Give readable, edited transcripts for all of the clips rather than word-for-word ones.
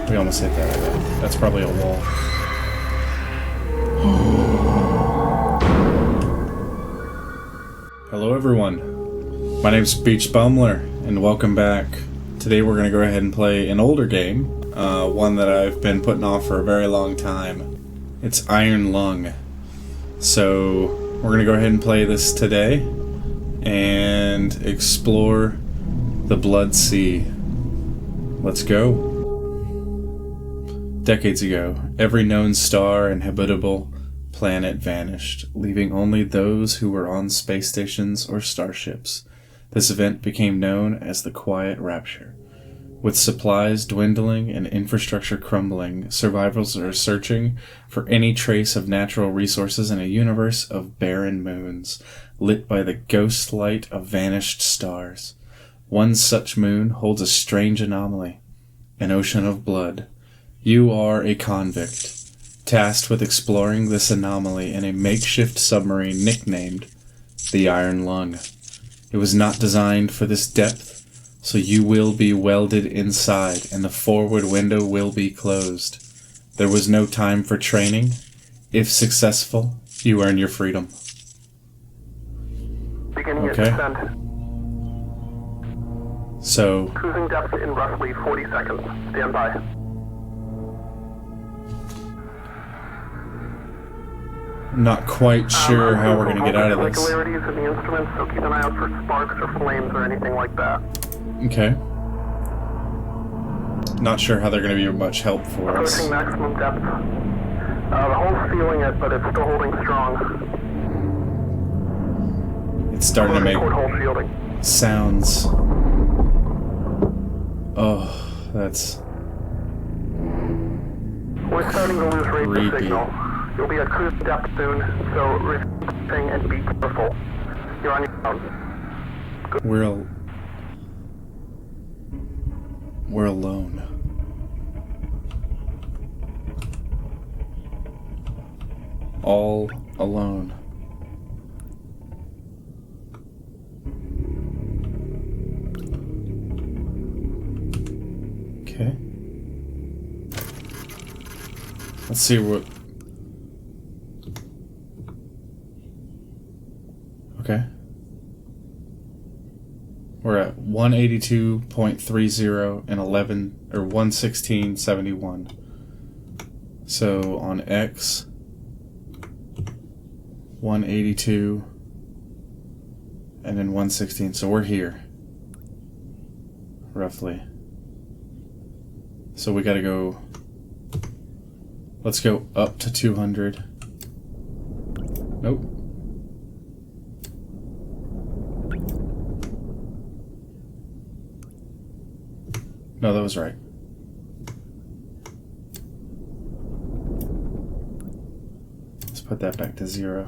We almost hit that. That's probably a wall. Hello everyone. My name's Beach Bumler, and welcome back. Today we're going to go ahead and play an older game, one that I've been putting off for a very long time. It's Iron Lung. So we're going to go ahead and play this today and explore the Blood Sea. Let's go. Decades ago, every known star and habitable planet vanished, leaving only those who were on space stations or starships. This event became known as the Quiet Rapture. With supplies dwindling and infrastructure crumbling, survivors are searching for any trace of natural resources in a universe of barren moons, lit by the ghost light of vanished stars. One such moon holds a strange anomaly, an ocean of blood. You are a convict, tasked with exploring this anomaly in a makeshift submarine nicknamed the Iron Lung. It was not designed for this depth, so you will be welded inside and the forward window will be closed. There was no time for training. If successful, you earn your freedom. Beginning your descent. So, cruising depth in roughly 40 seconds. Stand by. not quite sure how we're going to get out of this. Irregularities in the instruments, so keep an eye out for sparks or flames or anything like that. Okay. Not sure how they're going to be much help for us. Approaching maximum depth. The hull's feeling it, but it's still holding strong. It's starting to make sounds. Oh, that's we're starting to lose rate creepy. of signal. You'll be at cruise depth soon, so resisting and be careful. You're on your own. Good. We're alone. All alone. Okay. Let's see what... Okay. We're at 182.30 and 11 or 116.71. So on X 182 and then 116. So we're here. Roughly. So we gotta go. Let's go up to 200. Nope. No, that was right. Let's put that back to 0.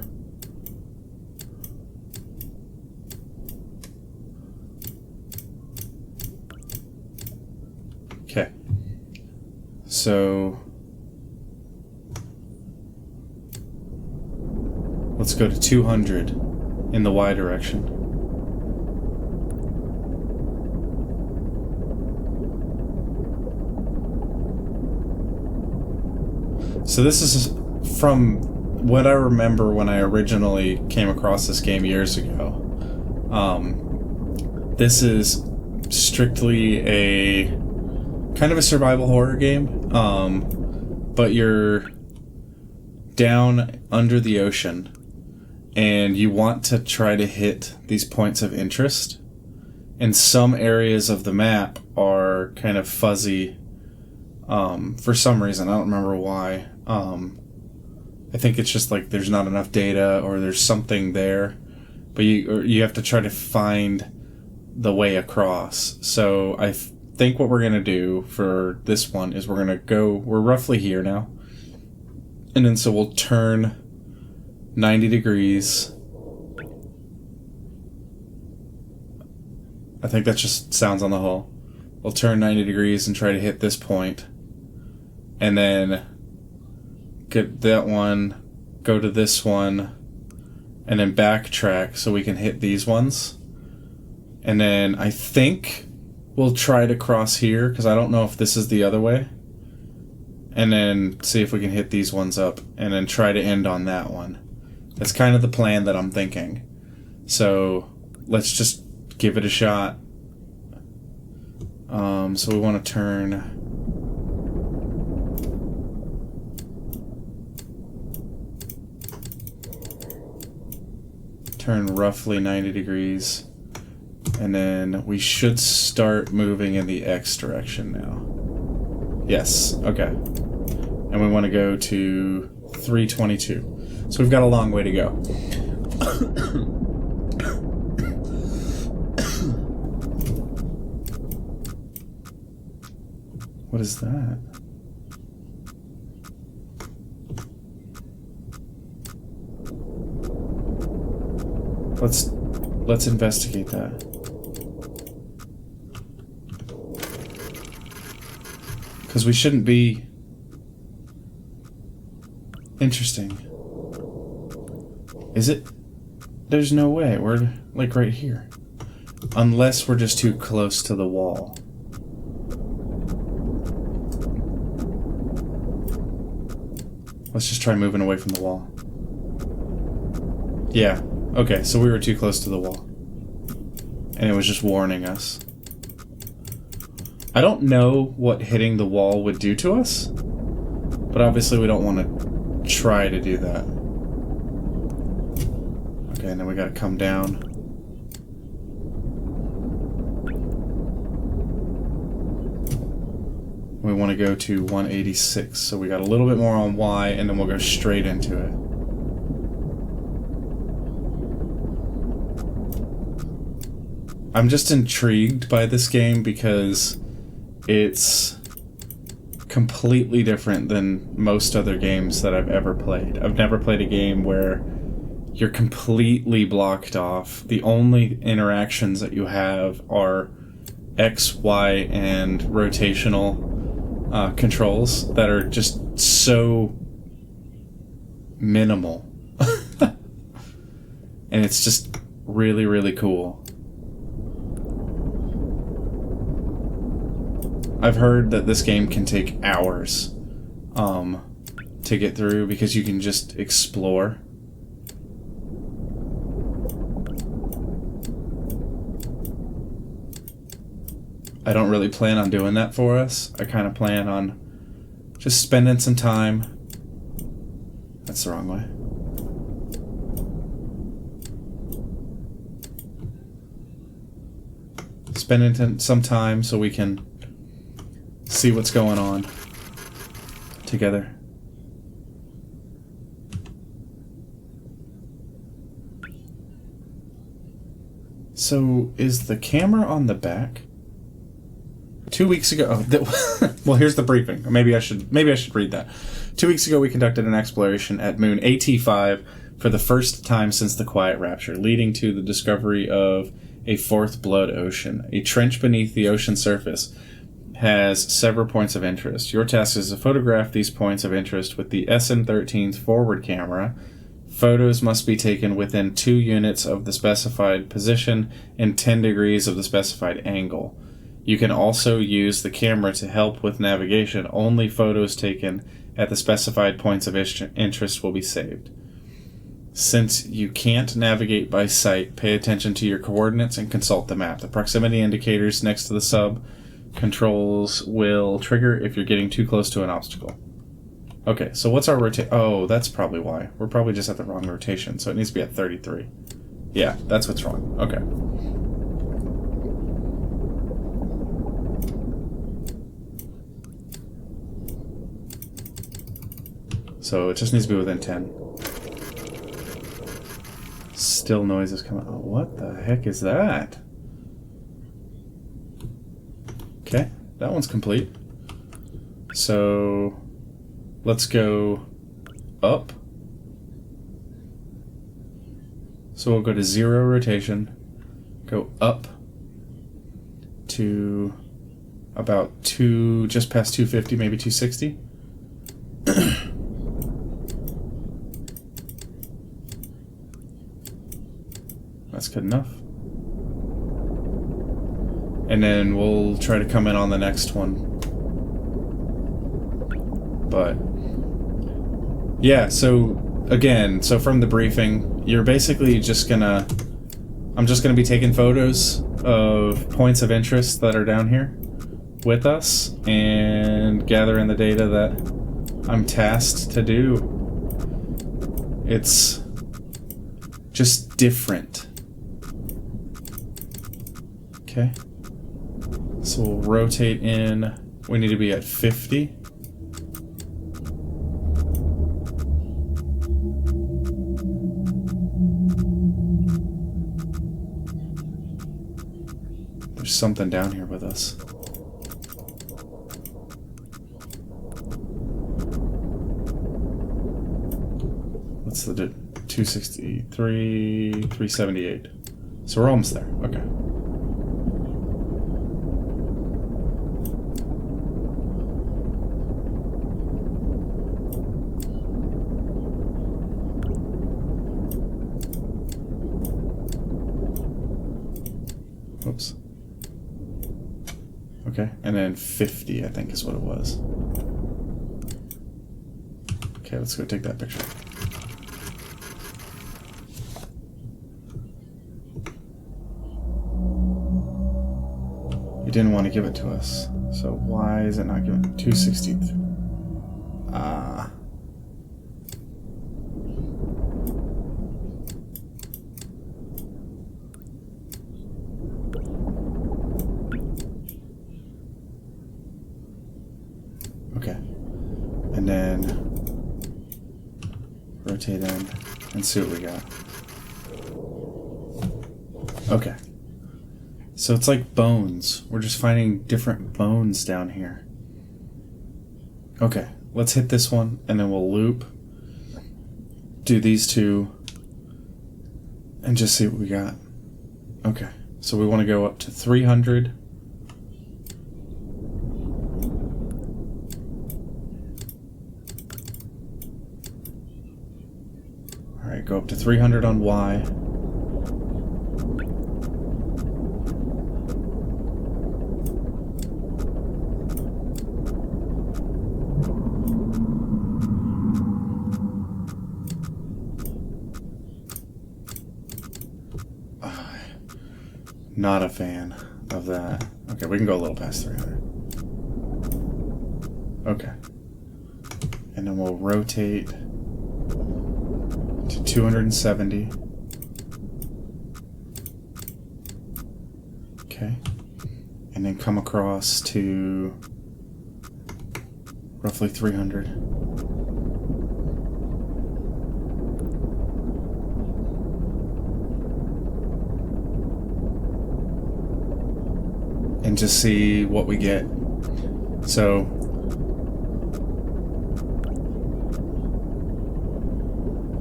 Okay. So let's go to 200 in the Y direction. So this is from what I remember when I originally came across this game years ago. This is strictly a kind of a survival horror game, but you're down under the ocean and you want to try to hit these points of interest, and some areas of the map are kind of fuzzy for some reason. I don't remember why. I think it's just like there's not enough data or there's something there, but you have to try to find the way across. So I think what we're going to do for this one is we're roughly here now. And then so we'll turn 90 degrees. I think that just sounds on the hull. We'll turn 90 degrees and try to hit this point. And then get that one, go to this one, and then backtrack so we can hit these ones. And then I think we'll try to cross here, because I don't know if this is the other way. and then see if we can hit these ones up, and then try to end on that one. That's kind of the plan that I'm thinking. So let's just give it a shot. So we want to turn roughly 90 degrees, and then we should start moving in the X direction now. Yes, okay. And we want to go to 322. So we've got a long way to go. What is that? Let's investigate that. Because we shouldn't be... Interesting. Is it? There's no way. We're like right here. Unless we're just too close to the wall. Let's just try moving away from the wall. Yeah. Okay, so we were too close to the wall. And it was just warning us. I don't know what hitting the wall would do to us, but obviously we don't want to try to do that. Okay, and then we gotta come down. We want to go to 186, so we got a little bit more on Y, and then we'll go straight into it. I'm just intrigued by this game because it's completely different than most other games that I've ever played. I've never played a game where you're completely blocked off. The only interactions that you have are X, Y, and rotational controls that are just so minimal. And it's just really, really cool. I've heard that this game can take hours to get through because you can just explore. I don't really plan on doing that for us. I kind of plan on just spending some time. That's the wrong way. Spending some time so we can see what's going on together. So, is the camera on the back? 2 weeks ago, well, here's the briefing. Maybe I should read that. 2 weeks ago, we conducted an exploration at Moon AT5 for the first time since the Quiet Rapture, leading to the discovery of a fourth blood ocean. A trench beneath the ocean surface has several points of interest. Your task is to photograph these points of interest with the SN13's forward camera. Photos must be taken within 2 units of the specified position and 10 degrees of the specified angle. You can also use the camera to help with navigation. Only photos taken at the specified points of interest will be saved. Since you can't navigate by sight, pay attention to your coordinates and consult the map. The proximity indicators next to the sub controls will trigger if you're getting too close to an obstacle. Okay, so what's our rotation? Oh, that's probably why. We're probably just at the wrong rotation, so it needs to be at 33. Yeah, that's what's wrong. Okay. So it just needs to be within 10. Still noise is coming. Oh, what the heck is that? Okay, that one's complete. So let's go up. So we'll go to 0 rotation, go up to about just past 250, maybe 260. That's good enough. And then we'll try to come in on the next one. But yeah, so again, so from the briefing, you're basically just gonna, I'm just gonna be taking photos of points of interest that are down here with us and gathering the data that I'm tasked to do. It's just different. Okay. So we'll rotate in. We need to be at 50. There's something down here with us. What's the 263, 378. So we're almost there. Okay. Oops. Okay, and then 50, I think is what it was. Okay, let's go take that picture. You didn't want to give it to us, so why is it not given? 260. Ah. Okay. And then rotate in and see what we got. Okay. So it's like bones. We're just finding different bones down here. Okay, let's hit this one and then we'll loop. Do these two and just see what we got. Okay, so we want to go up to 300. Alright, go up to 300 on Y. Not a fan of that. Okay, we can go a little past 300. Okay. And then we'll rotate to 270. Okay. And then come across to roughly 300. And just see what we get. So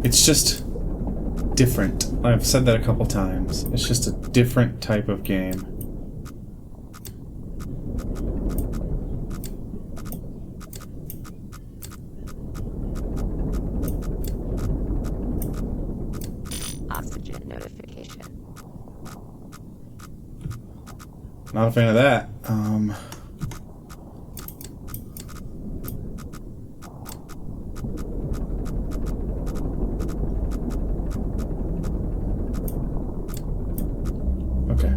it's just different. I've said that a couple times. It's just a different type of game. Oxygen notification. Not a fan of that. Okay.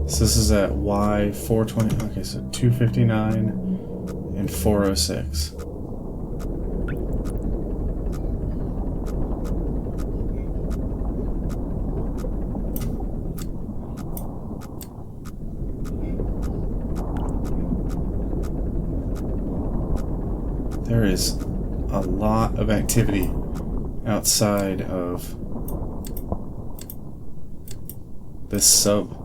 So this is at Y 420. Okay, so 259 and 406. There is a lot of activity outside of this sub.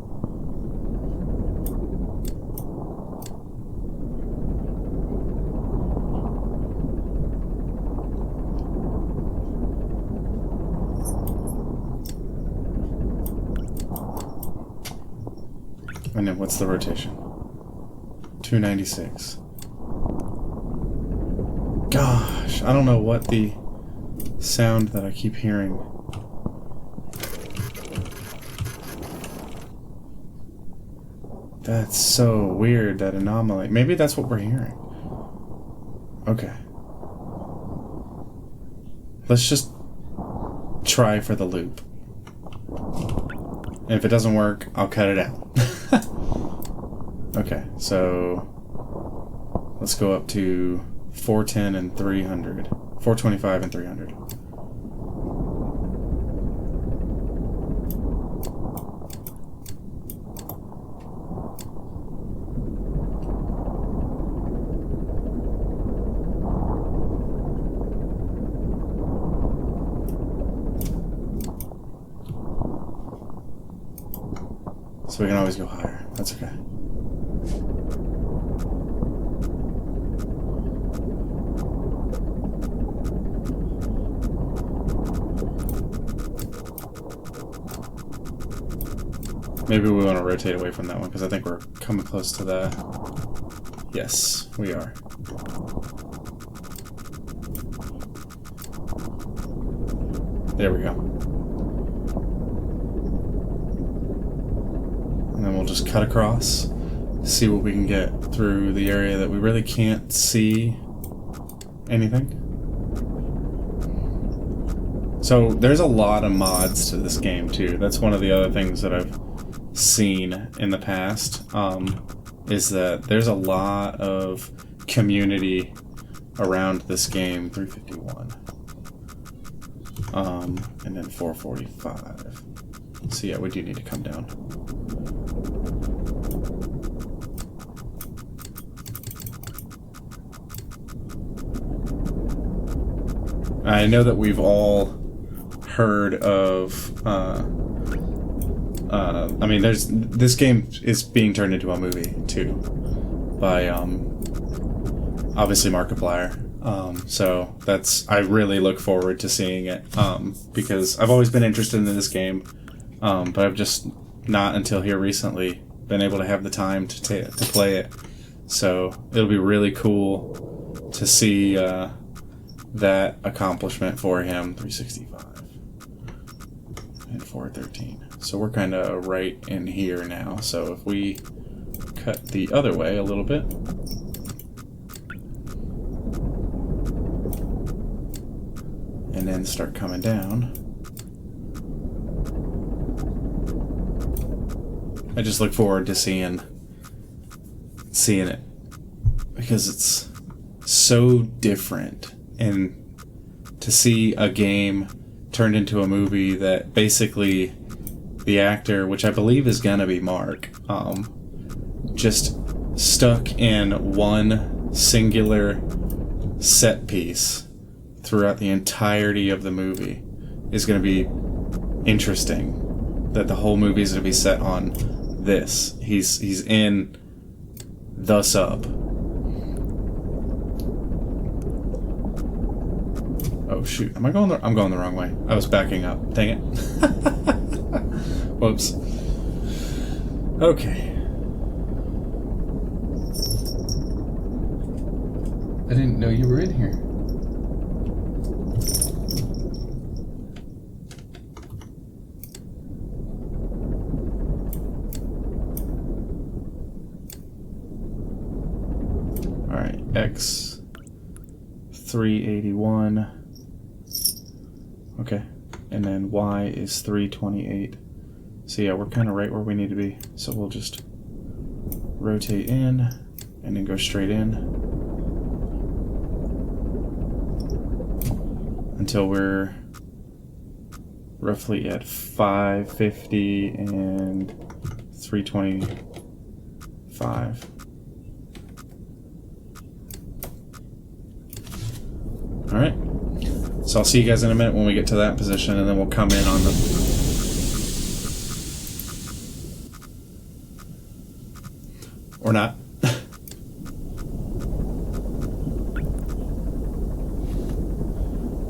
And then what's the rotation? 296. Gosh, I don't know what the sound that I keep hearing. That's so weird, that anomaly. Maybe that's what we're hearing. Okay. Let's just try for the loop. And if it doesn't work, I'll cut it out. Okay, so let's go up to 410 and 300. 425 and 300. So we can always go higher. That's okay. Maybe we want to rotate away from that one because I think we're coming close to the... Yes, we are. There we go. And then we'll just cut across, see what we can get through the area that we really can't see anything. So there's a lot of mods to this game too. That's one of the other things that I've seen in the past, is that there's a lot of community around this game. 351. And then 445. So yeah, we do need to come down. I know that we've all heard of, I mean, this game is being turned into a movie too, by obviously Markiplier. So I really look forward to seeing it, because I've always been interested in this game, but I've just not until here recently been able to have the time to play it. So it'll be really cool to see that accomplishment for him. 365 and 413. So we're kind of right in here now. So if we cut the other way a little bit, and then start coming down, I just look forward to seeing it, because it's so different. And to see a game turned into a movie that basically the actor, which I believe is gonna be Mark, just stuck in one singular set piece throughout the entirety of the movie is gonna be interesting. That the whole movie is gonna be set on this. He's in the sub. Oh shoot, am I going I'm going the wrong way. I was backing up. Dang it. Whoops. Okay. I didn't know you were in here. Alright, X 381. Okay, and then Y is 328. So yeah, we're kind of right where we need to be. So we'll just rotate in and then go straight in until we're roughly at 550 and 325. All right. So I'll see you guys in a minute when we get to that position, and then we'll come in on the... Or not.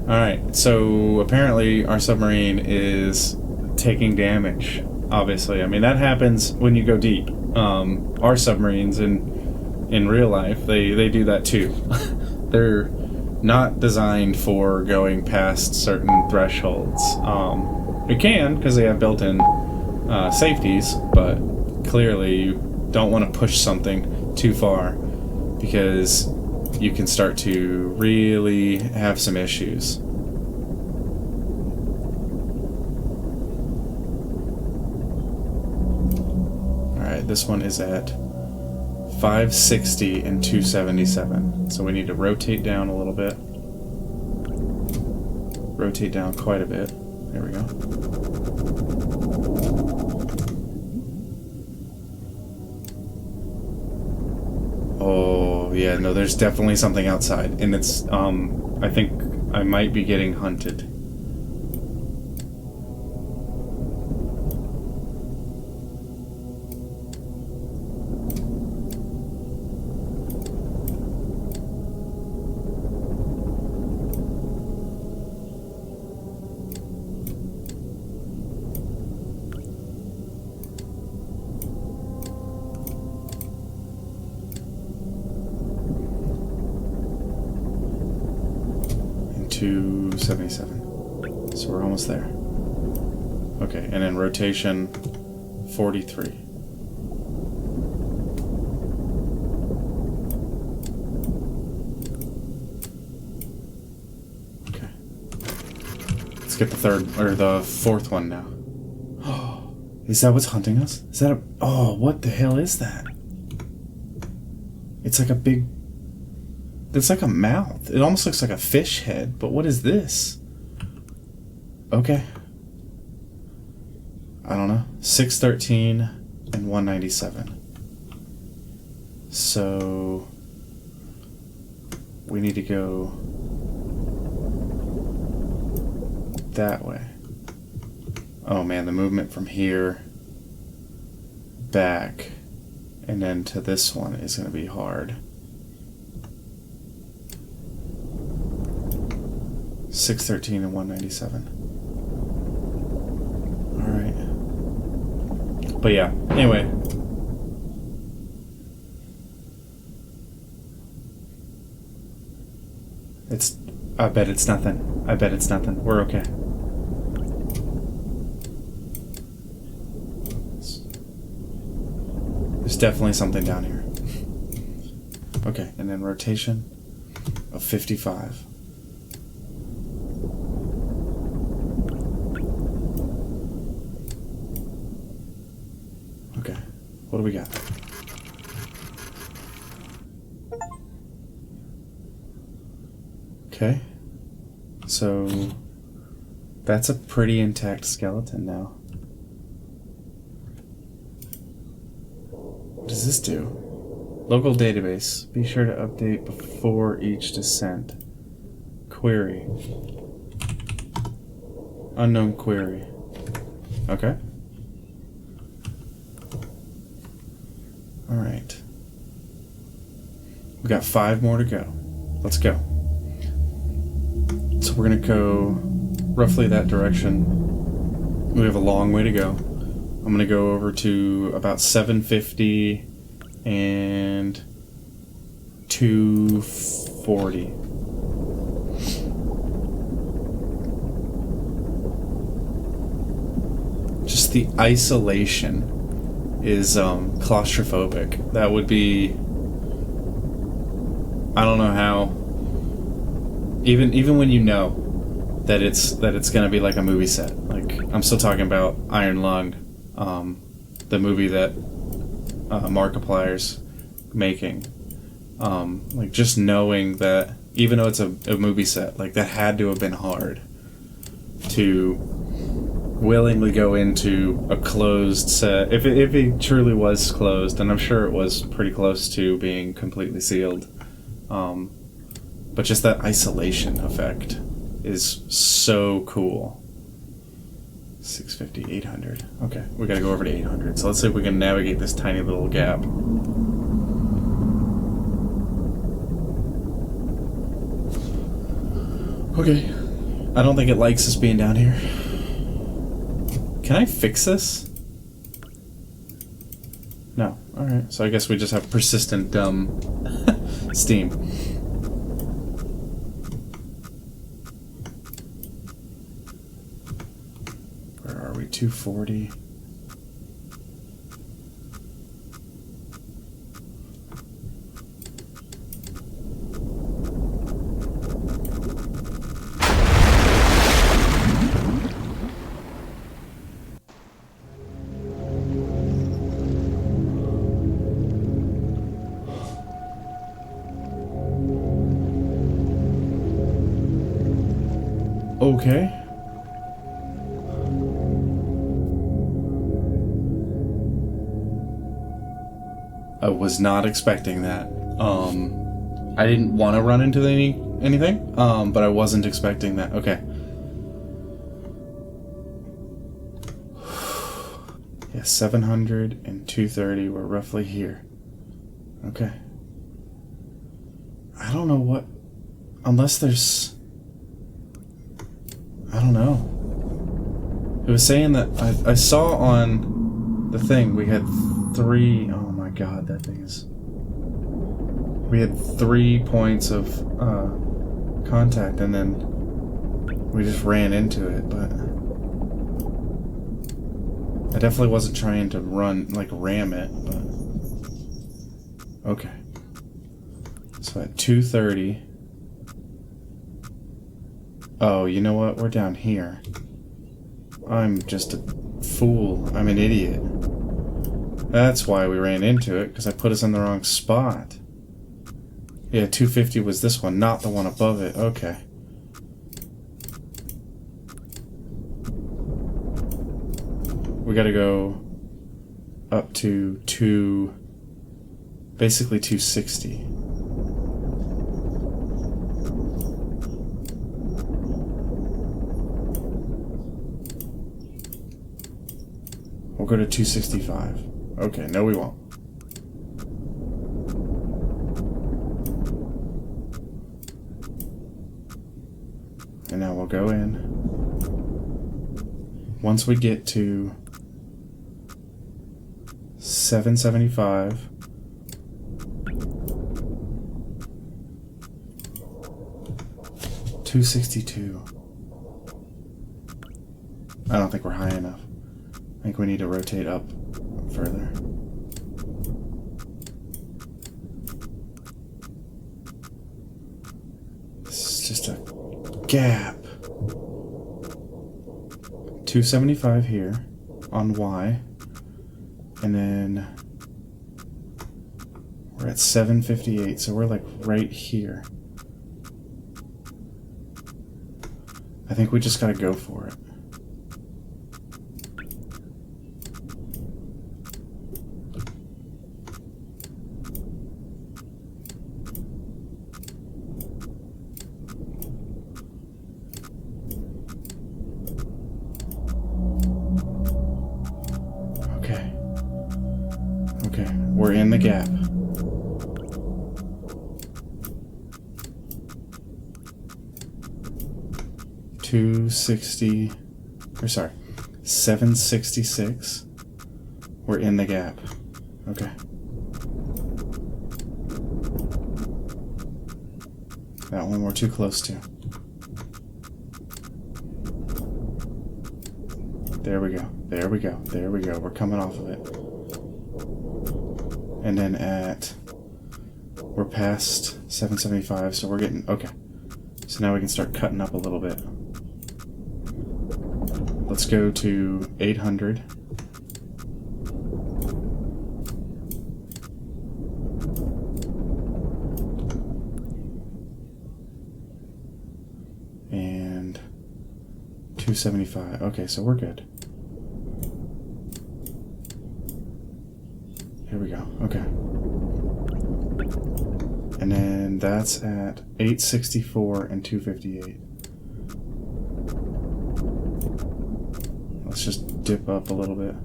Alright, so apparently our submarine is taking damage, obviously. I mean, that happens when you go deep. Our submarines in real life, they do that too. They're not designed for going past certain thresholds. We can, because they have built-in safeties, but clearly you don't want to push something too far, because you can start to really have some issues. Alright, this one is at 560 and 277. So we need to rotate down a little bit. Rotate down quite a bit. There we go. Oh, yeah, no, there's definitely something outside. And it's, I think I might be getting hunted. And 277. So we're almost there. Okay, and then rotation 43. Okay. Let's get the third, or the fourth one now. Oh, is that what's hunting us? Is that a... Oh, what the hell is that? It's like a big... It's like a mouth. It almost looks like a fish head, but what is this? Okay. I don't know. 613 and 197. So we need to go that way. Oh man, the movement from here back and then to this one is going to be hard. 613 and 197. Alright. But yeah, anyway. I bet it's nothing. I bet it's nothing. We're okay. There's definitely something down here. Okay, and then rotation of 55. Okay, what do we got? Okay, so that's a pretty intact skeleton now. What does this do? Local database. Be sure to update before each descent. Query. Unknown query. Okay. Alright. We got 5 more to go. Let's go. So we're going to go roughly that direction. We have a long way to go. I'm going to go over to about 750 and 240. Just the isolation is claustrophobic. That would be... I don't know how... Even when you know that it's gonna be like a movie set. Like, I'm still talking about Iron Lung, the movie that Markiplier's making. Like, just knowing that, even though it's a movie set, like, that had to have been hard to willingly go into a closed set. If it truly was closed, and I'm sure it was pretty close to being completely sealed. But just that isolation effect is so cool. 650, 800. Okay, we gotta go over to 800. So let's see if we can navigate this tiny little gap. Okay. I don't think it likes us being down here. Can I fix this? No. Alright, so I guess we just have persistent steam. Where are we? 240. Okay. I was not expecting that. I didn't want to run into anything, but I wasn't expecting that. Okay. Yeah, 700 and 230. We're roughly here. Okay. I don't know what... Unless there's... I don't know. It was saying that... I saw on the thing we had 3... Oh my god, that thing is... We had 3 points of contact, and then we just ran into it, but... I definitely wasn't trying to ram it, but... Okay. So at 2:30... Oh, you know what? We're down here. I'm just a fool. I'm an idiot. That's why we ran into it, because I put us in the wrong spot. Yeah, 250 was this one, not the one above it. Okay. We gotta go up to basically 260. We'll go to 265. Okay, no we won't. And now we'll go in. Once we get to 775, $262. I don't think we're high enough. I think we need to rotate up further. This is just a gap. 275 here on Y. And then we're at 758, so we're like right here. I think we just gotta go for it. Okay, we're in the gap. Sorry, 766. We're in the gap. Okay. That one we're too close to. There we go. There we go. There we go. We're coming off of it. And then we're past 775, so we're getting, okay. So now we can start cutting up a little bit. Let's go to 800. And 275. Okay, so we're good. Here we go. Okay. And then that's at 864 and 258. Let's just dip up a little bit.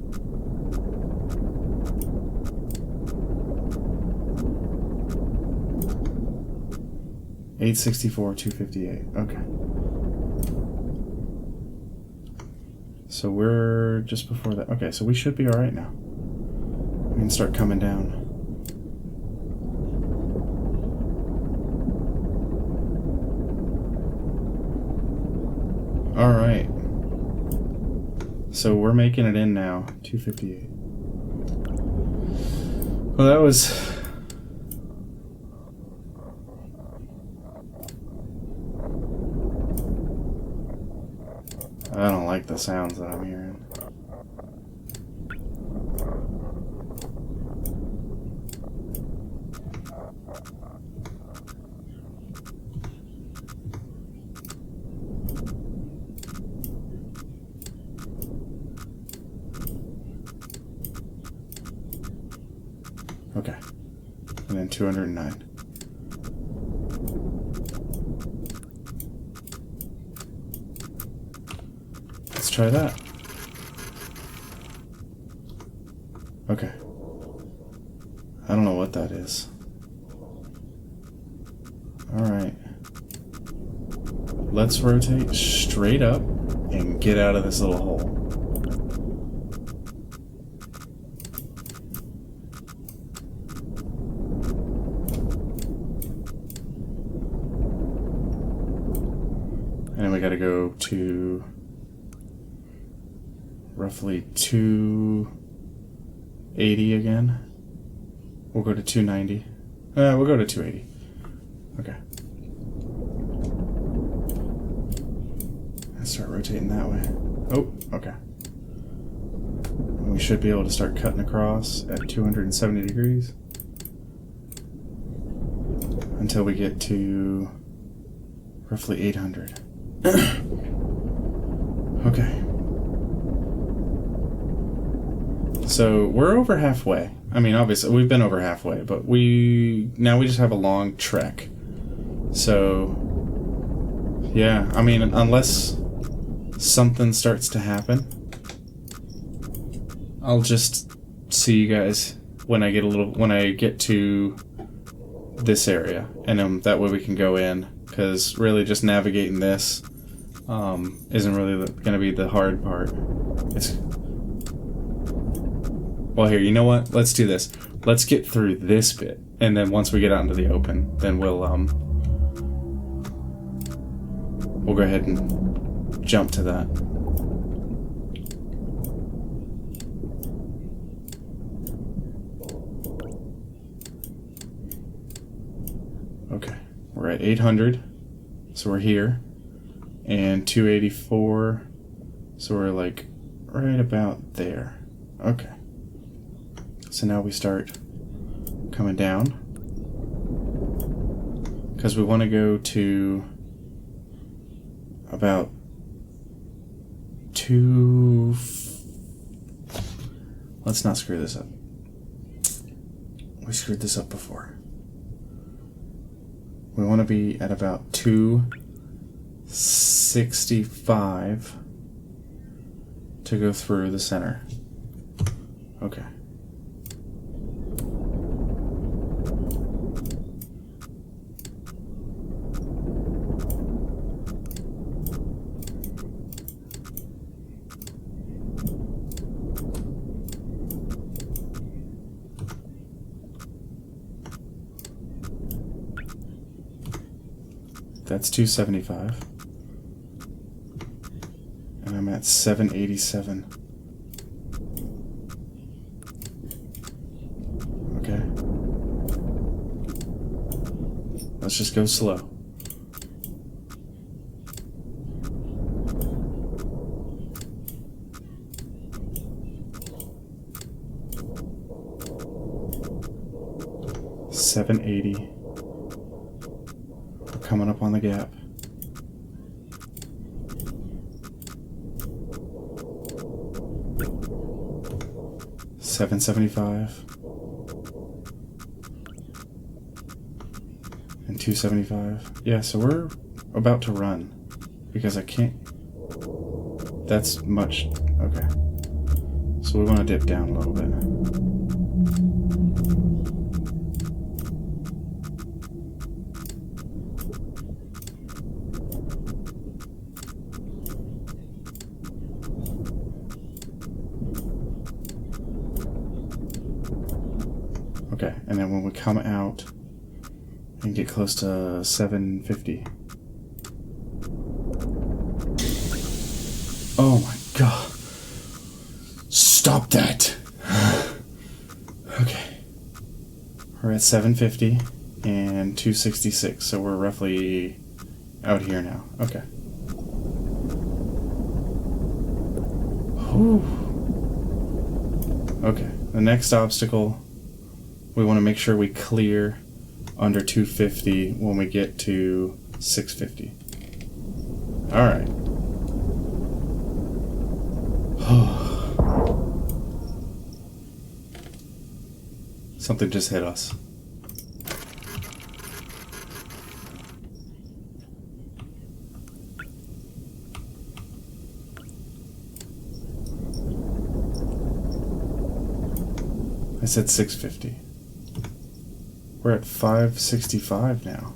$864, $258. Okay. So we're just before that. Okay, so we should be all right now. We can start coming down. All right. So we're making it in now. 258. Well, that was... I don't like the sounds that I'm hearing. 209. Let's try that. Okay. I don't know what that is. Alright. Let's rotate straight up and get out of this little hole. And then we gotta go to roughly 280 again. We'll go to 290. We'll go to 280. Okay. Let's start rotating that way. Oh, okay. And we should be able to start cutting across at 270 degrees until we get to roughly 800. Okay. So we're over halfway. I mean, obviously we've been over halfway, but we just have a long trek. So yeah, I mean, unless something starts to happen, I'll just see you guys when I get to this area, and that way we can go in. Because really, just navigating this isn't really going to be the hard part. Well, here, you know what? Let's do this. Let's get through this bit, and then once we get out into the open, then we'll go ahead and jump to that. Okay, we're at 800, so we're here, and 284, so we're like right about there. Okay. So now we start coming down, because we want to go to about let's not screw this up. We screwed this up before. We want to be at about 265 to go through the center. Okay. That's 275. And I'm at 787. Okay. Let's just go slow. $780. Coming up on the gap. $775 and $275. Yeah, so we're about to run because I can't. That's much. Okay. So we want to dip down a little bit. Okay, and then when we come out and get close to 750. Oh my god. Stop that. Okay. We're at 750 and 266, so we're roughly out here now. Okay. Whew. Okay, the next obstacle, we want to make sure we clear under 250 when we get to 650. Alright. Something just hit us. I said 650. We're at 565 now.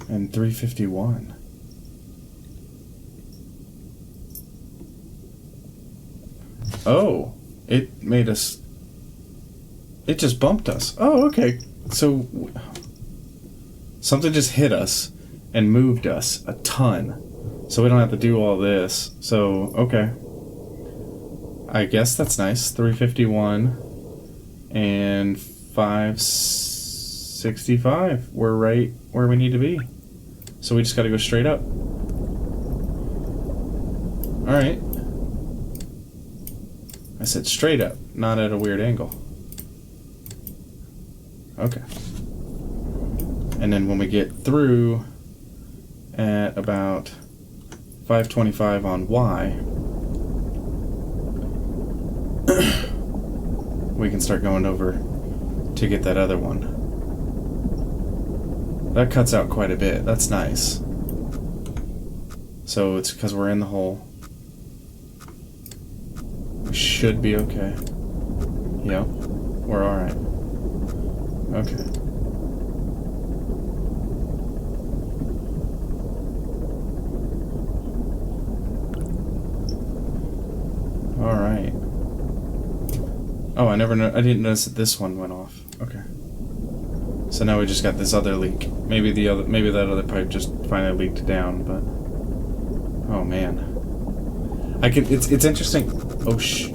And 351. Oh, it made us... It just bumped us. Oh, okay. So, something just hit us and moved us a ton. So we don't have to do all this. So, okay. I guess that's nice. 351 and 565. We're right where we need to be. So we just got to go straight up. Alright. I said straight up, not at a weird angle. Okay. And then when we get through at about 525 on Y, we can start going over to get that other one. That cuts out quite a bit. That's nice. So it's because we're in the hole. We should be okay. Yep. We're alright. Okay. Alright. Oh, I didn't notice that this one went off. Okay. So now we just got this other leak. Maybe that other pipe just finally leaked down, but oh man. It's interesting. Oh shh.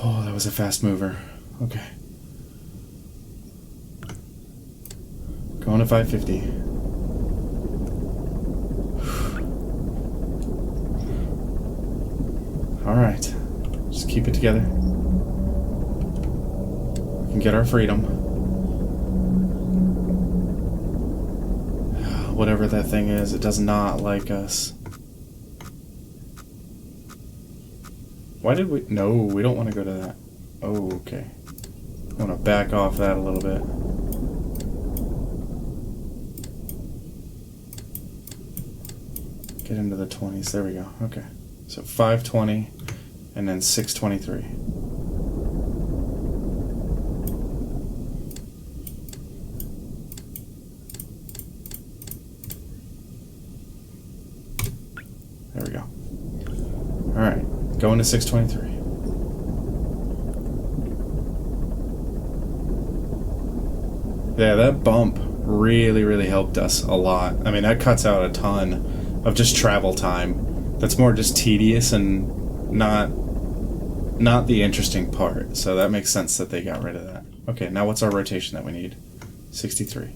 Oh, that was a fast mover. Okay. Going to 550. Alright. Just keep it together. We can get our freedom. Whatever that thing is, it does not like us. Why did we... No, we don't want to go to that. Oh, okay. I want to back off that a little bit. Get into the 20s. There we go. Okay. So 520 and then 623. There we go. Alright. Going to 623. Yeah, that bump really, really helped us a lot. I mean, that cuts out a ton of just travel time. That's more just tedious and not the interesting part. So that makes sense that they got rid of that. Okay, now what's our rotation that we need? 63.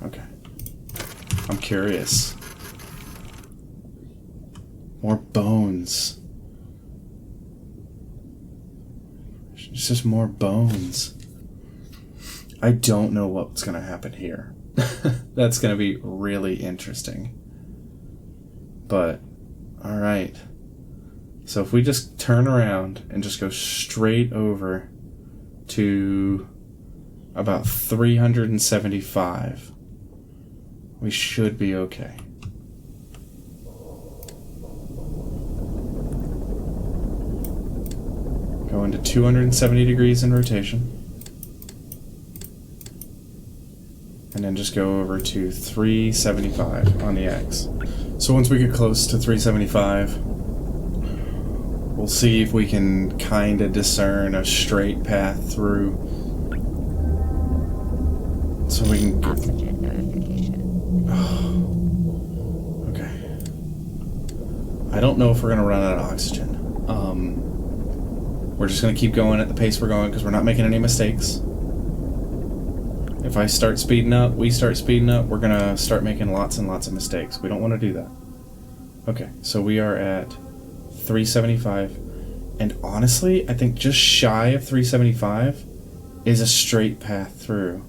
Okay. I'm curious. More bones. It's just more bones. I don't know what's going to happen here. That's going to be really interesting. But, alright. So if we just turn around and just go straight over to about 375, we should be okay. Go into 270 degrees in rotation. And then just go over to 375 on the X. So once we get close to 375, we'll see if we can kind of discern a straight path through. So we can... Oxygen notification. Okay. I don't know if we're going to run out of oxygen. We're just going to keep going at the pace we're going because we're not making any mistakes. If I start speeding up, we start speeding up, we're going to start making lots and lots of mistakes. We don't want to do that. Okay, so we are at 375. And honestly, I think just shy of 375 is a straight path through.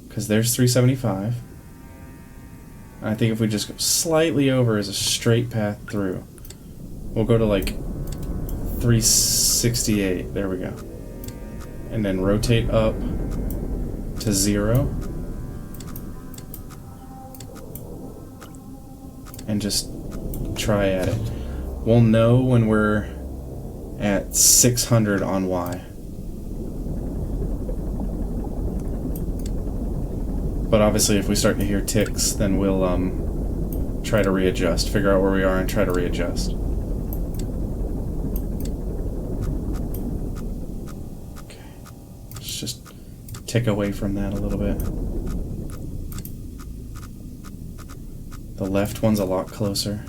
Because there's 375. And I think if we just go slightly over is a straight path through. We'll go to like 368. There we go. And then rotate up to 0. And just try at it. We'll know when we're at 600 on Y. But obviously if we start to hear ticks, then we'll try to readjust, figure out where we are and try to readjust. Okay. Let's just tick away from that a little bit. The left one's a lot closer.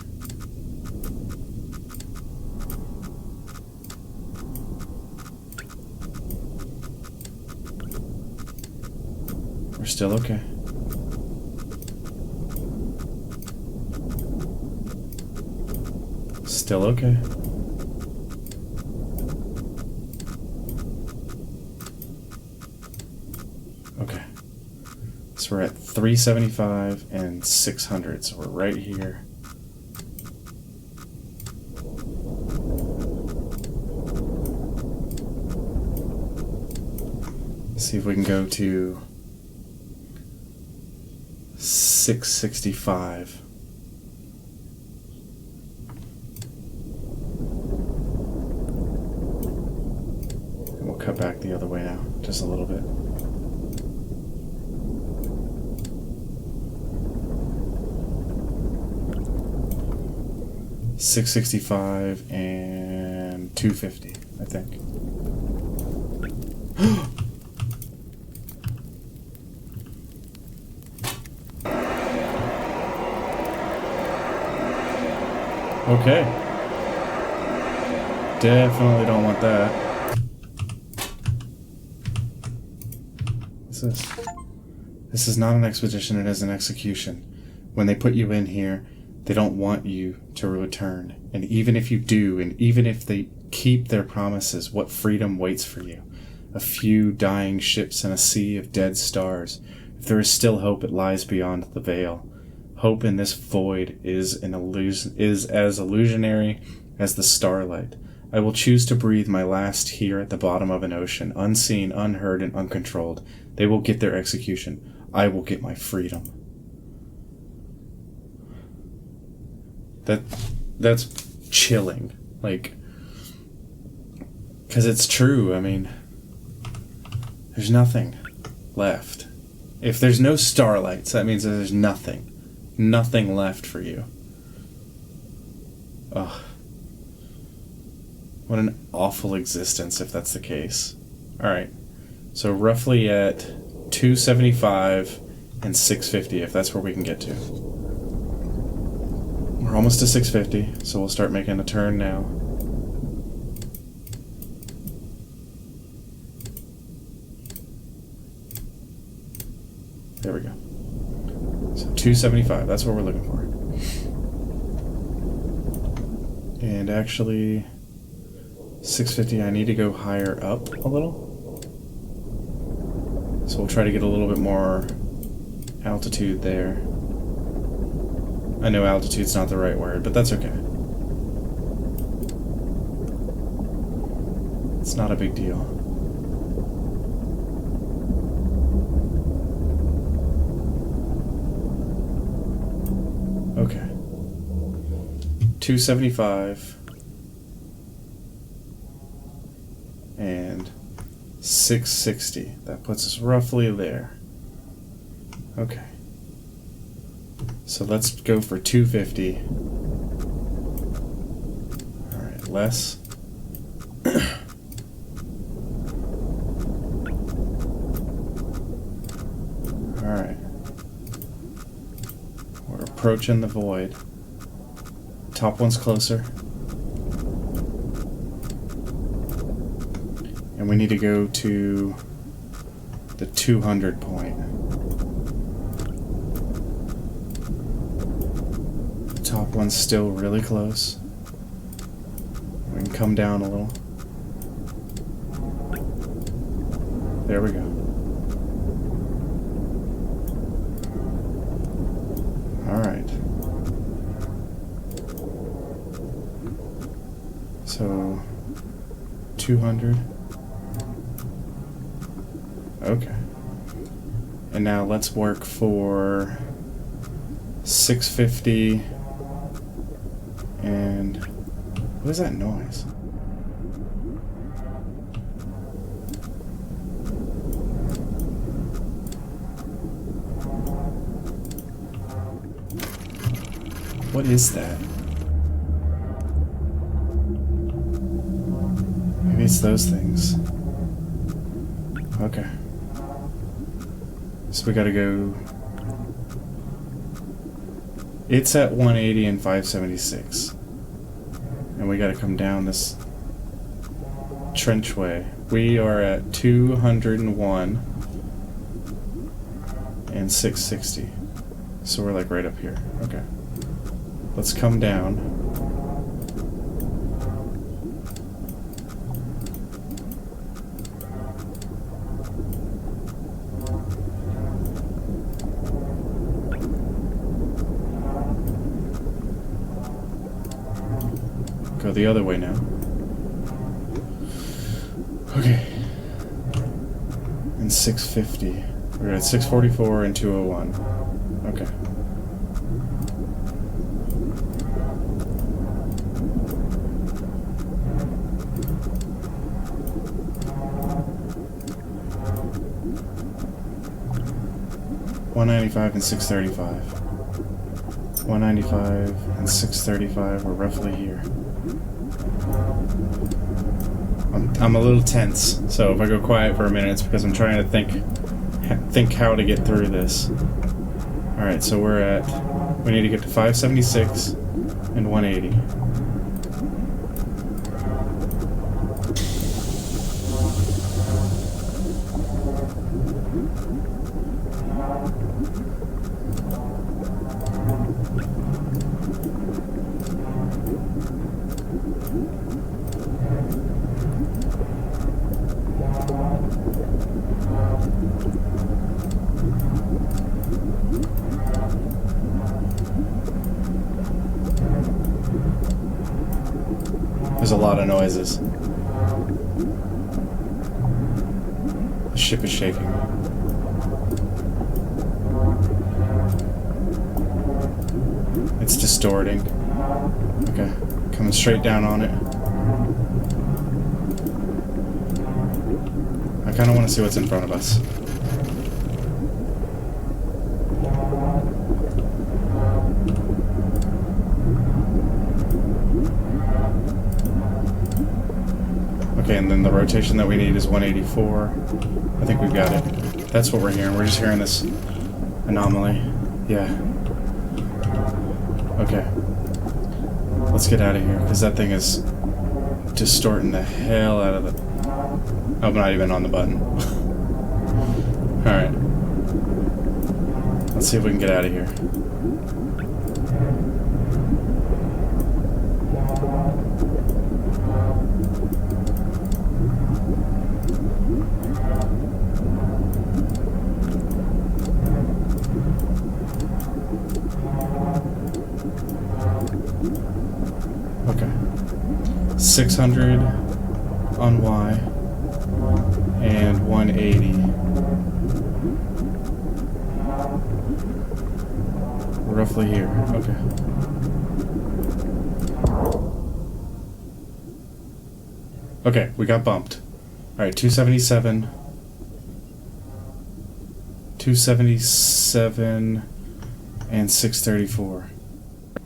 We're still okay. Still okay. Okay. So we're at 375 and 600, so we're right here. Let's see if we can go to 665. And we'll cut back the other way now, just a little bit. $665 and $250, I think. Okay. Definitely don't want that. What's this? This is not an expedition, it is an execution. When they put you in here, they don't want you to return. And even if you do, and even if they keep their promises, what freedom waits for you? A few dying ships and a sea of dead stars. If there is still hope, it lies beyond the veil. Hope in this void is as illusionary as the starlight. I will choose to breathe my last here at the bottom of an ocean, unseen, unheard, and uncontrolled. They will get their execution. I will get my freedom. That's chilling. Like, because it's true. I mean, there's nothing left. If there's no starlights, that means that there's nothing. Nothing left for you. Ugh. What an awful existence if that's the case. Alright. So roughly at 275 and 650, if that's where we can get to. We're almost to 650, so we'll start making a turn now. There we go. So 275, that's what we're looking for. And actually, 650, I need to go higher up a little. So we'll try to get a little bit more altitude there. I know altitude's not the right word, but that's okay. It's not a big deal. Okay. 275 and 660. That puts us roughly there. Okay. So let's go for 250. Alright, less. Alright. We're approaching the void. Top one's closer. And we need to go to the 200 point. The top one's still really close. We can come down a little. There we go. Alright. So 200. Okay. And now let's work for 650 and what is that noise? What is that? Maybe it's those things. Okay. So we gotta go. It's at 180 and 576. And we gotta come down this trenchway. We are at 201 and 660. So we're like right up here. Okay. Let's come down. Go the other way now. Okay. And 650. We're at 644 and 201. Okay. $195 and 635. 195 and 635. We're roughly here. I'm a little tense, so if I go quiet for a minute, it's because I'm trying to think how to get through this. All right, so we need to get to 576 and 180. There's a lot of noises. The ship is shaking. It's distorting. Okay, coming straight down on it. I kind of want to see what's in front of us. Okay, and then the rotation that we need is 184. I think we've got it. That's what we're hearing. We're just hearing this anomaly. Yeah. Okay. Let's get out of here, because that thing is distorting the hell out of the... I'm not even on the button. Alright. Let's see if we can get out of here. Okay. 600 on Y and 180. We're roughly here. Okay. Okay, we got bumped. Alright, 277. 277 and 634.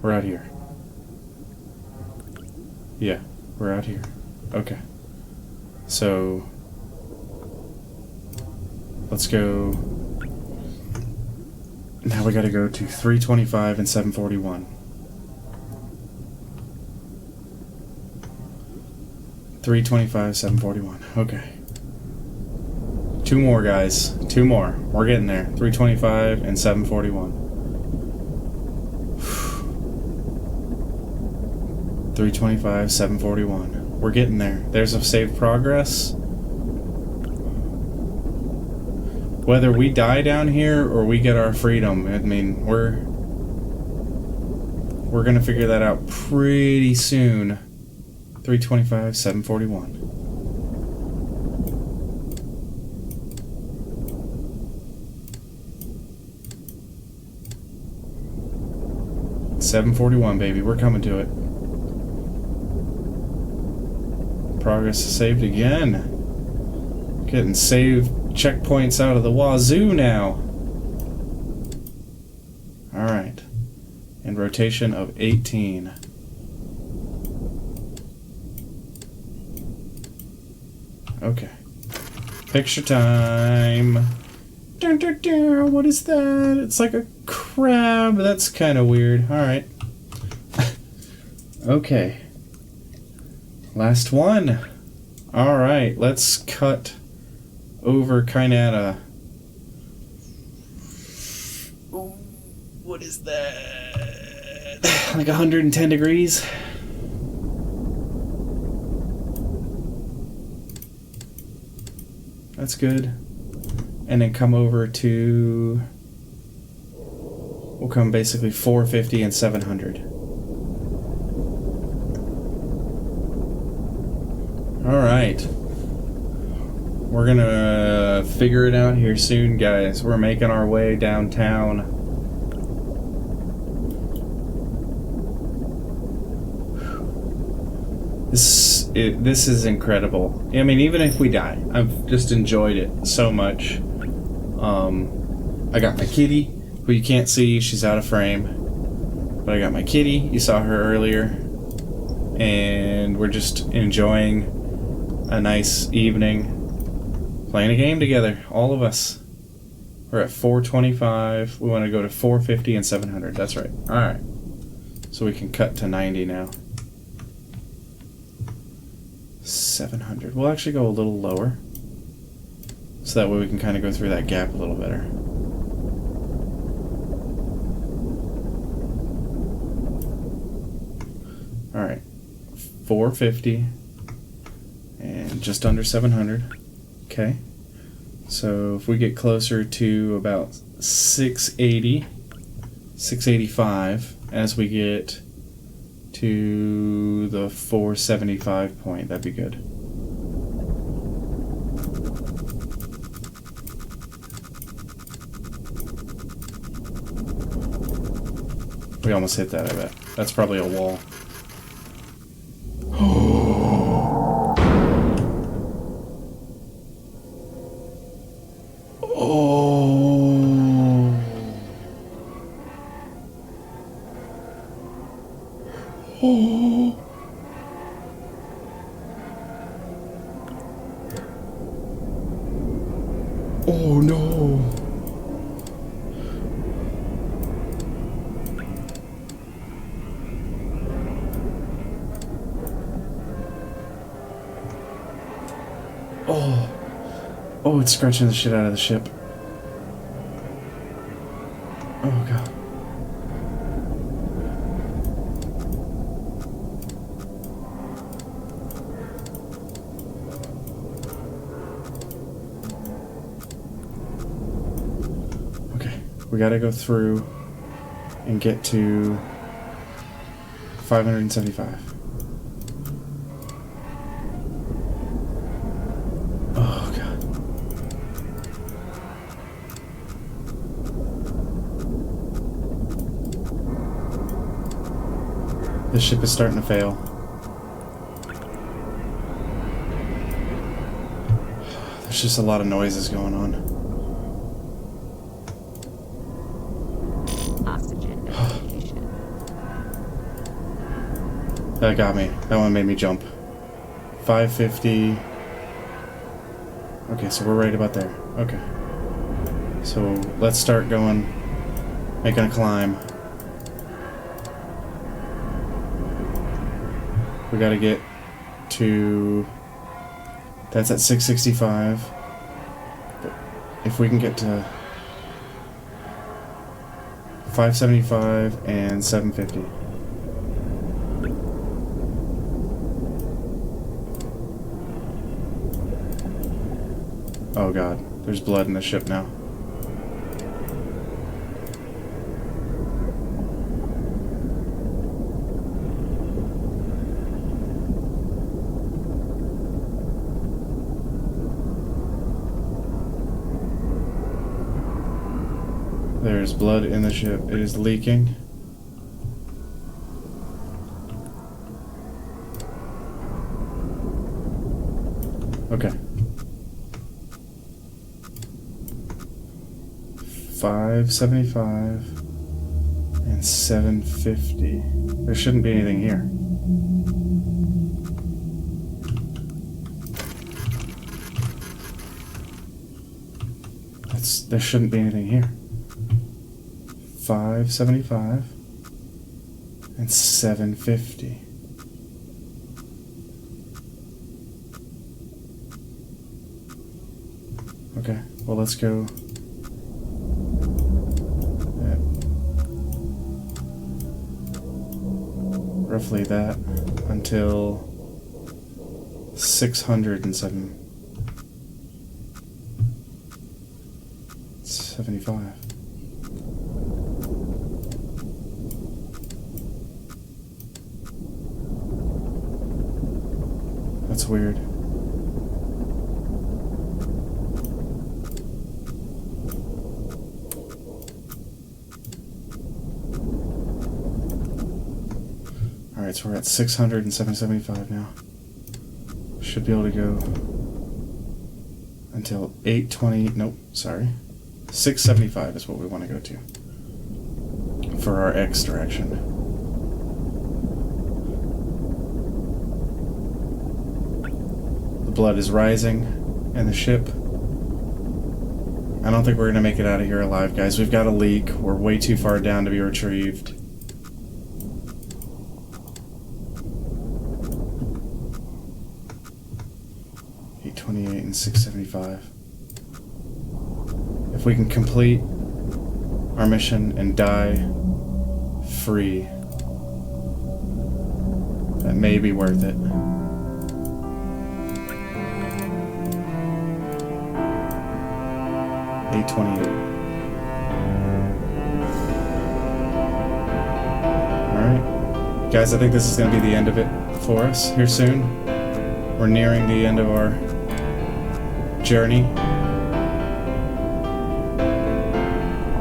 We're out here. Yeah, we're out here. Okay. So let's go. Now we gotta go to 325 and 741. 325, 741. Okay. Two more, guys. Two more. We're getting there. 325 and 741. 325, 741. We're getting there. There's a saved progress. Whether we die down here or we get our freedom, I mean, we're gonna figure that out pretty soon. 325, 741. 741, baby. We're coming to it. Progress is saved again. Getting save checkpoints out of the wazoo now. Alright. And rotation of 18. Okay. Picture time. Dun, dun, dun. What is that? It's like a crab. That's kind of weird. Alright. Okay. Last one. Alright, let's cut over kind of at a... What is that? Like 110 degrees? That's good. And then come over to... We'll come basically 450 and 700. Alright. We're gonna figure it out here soon, guys. We're making our way downtown. This is incredible. I mean, even if we die, I've just enjoyed it so much. I got my kitty, who you can't see, she's out of frame. But I got my kitty, you saw her earlier. And we're just enjoying a nice evening playing a game together, all of us. We're at 425. We want to go to 450 and 700. That's right. Alright. So we can cut to 90 now. 700. We'll actually go a little lower. So that way we can kind of go through that gap a little better. Alright. 450. And just under 700. Okay. So if we get closer to about 680, 685 as we get to the 475 point, that'd be good. We almost hit that, I bet. That's probably a wall. Oh no. Oh. Oh, it's scratching the shit out of the ship. Oh god. We gotta go through and get to 575. Oh god. This ship is starting to fail. There's just a lot of noises going on. That got me. That one made me jump. 550. Okay, so we're right about there. Okay. So let's start going, making a climb. We gotta get to... That's at 665. But if we can get to 575 and 750. Oh god, there's blood in the ship now. There's blood in the ship. It is leaking. Okay. 575 and 750. There shouldn't be anything here. There shouldn't be anything here. 575 and 750. Okay, well, let's go. Roughly that until 607. 75. That's weird. Alright, so we're at 600 and 775 now. Should be able to go until 820. Nope, sorry. 675 is what we want to go to for our X direction. The blood is rising in the ship. I don't think we're going to make it out of here alive, guys. We've got a leak. We're way too far down to be retrieved. And 675. If we can complete our mission and die free, that may be worth it. $828. Alright. Guys, I think this is going to be the end of it for us here soon. We're nearing the end of our journey.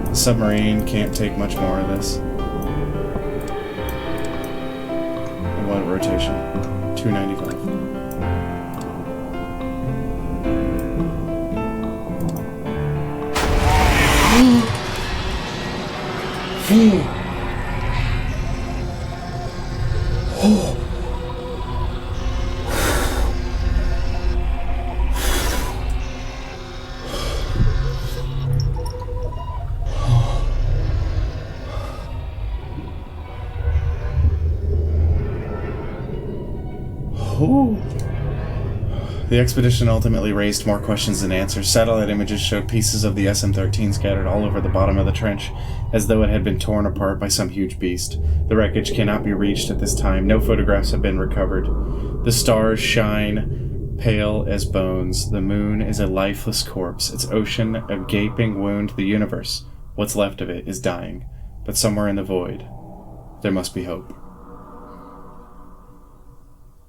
The submarine can't take much more of this. And what rotation? 295. The expedition ultimately raised more questions than answers. Satellite images showed pieces of the SM-13 scattered all over the bottom of the trench, as though it had been torn apart by some huge beast. The wreckage cannot be reached at this time. No photographs have been recovered. The stars shine pale as bones. The moon is a lifeless corpse, its ocean a gaping wound to the universe. What's left of it is dying. But somewhere in the void, there must be hope.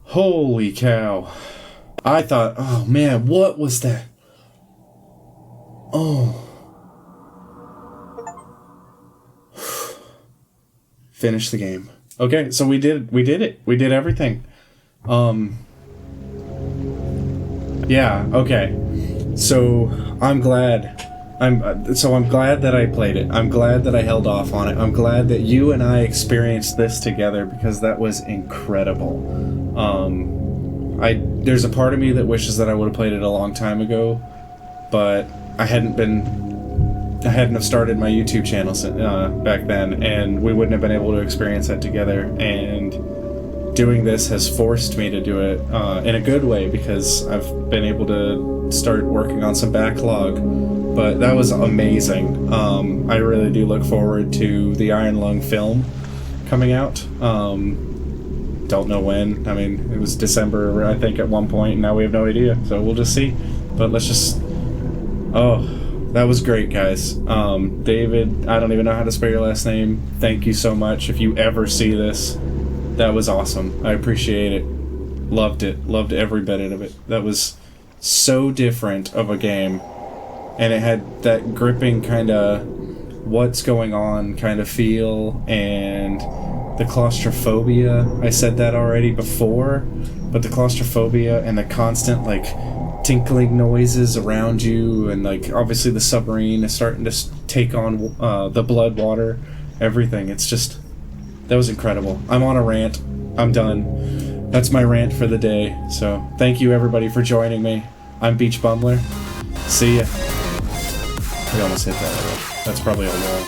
Holy cow. I thought, oh man, what was that? Oh. Finish the game. Okay, so we did it. We did everything. Yeah, okay. So I'm glad. I'm glad that I played it. I'm glad that I held off on it. I'm glad that you and I experienced this together, because that was incredible. There's a part of me that wishes that I would have played it a long time ago, but I hadn't have started my YouTube channel back then, and we wouldn't have been able to experience that together. And doing this has forced me to do it in a good way, because I've been able to start working on some backlog. But that was amazing. I really do look forward to the Iron Lung film coming out. Don't know when. I mean, it was December, I think, at one point, and now we have no idea. So we'll just see. But let's just... Oh, that was great, guys. David, I don't even know how to spell your last name. Thank you so much. If you ever see this, that was awesome. I appreciate it. Loved it. Loved every bit of it. That was so different of a game. And it had that gripping kind of what's going on kind of feel, and the claustrophobia. I said that already before, but the claustrophobia and the constant like tinkling noises around you, and like obviously the submarine is starting to take on the blood water, everything. It's just, that was incredible. I'm on a rant. I'm done. That's my rant for the day. So thank you everybody for joining me. I'm Beach Bumbler. See ya. I almost hit that. That's probably a wall.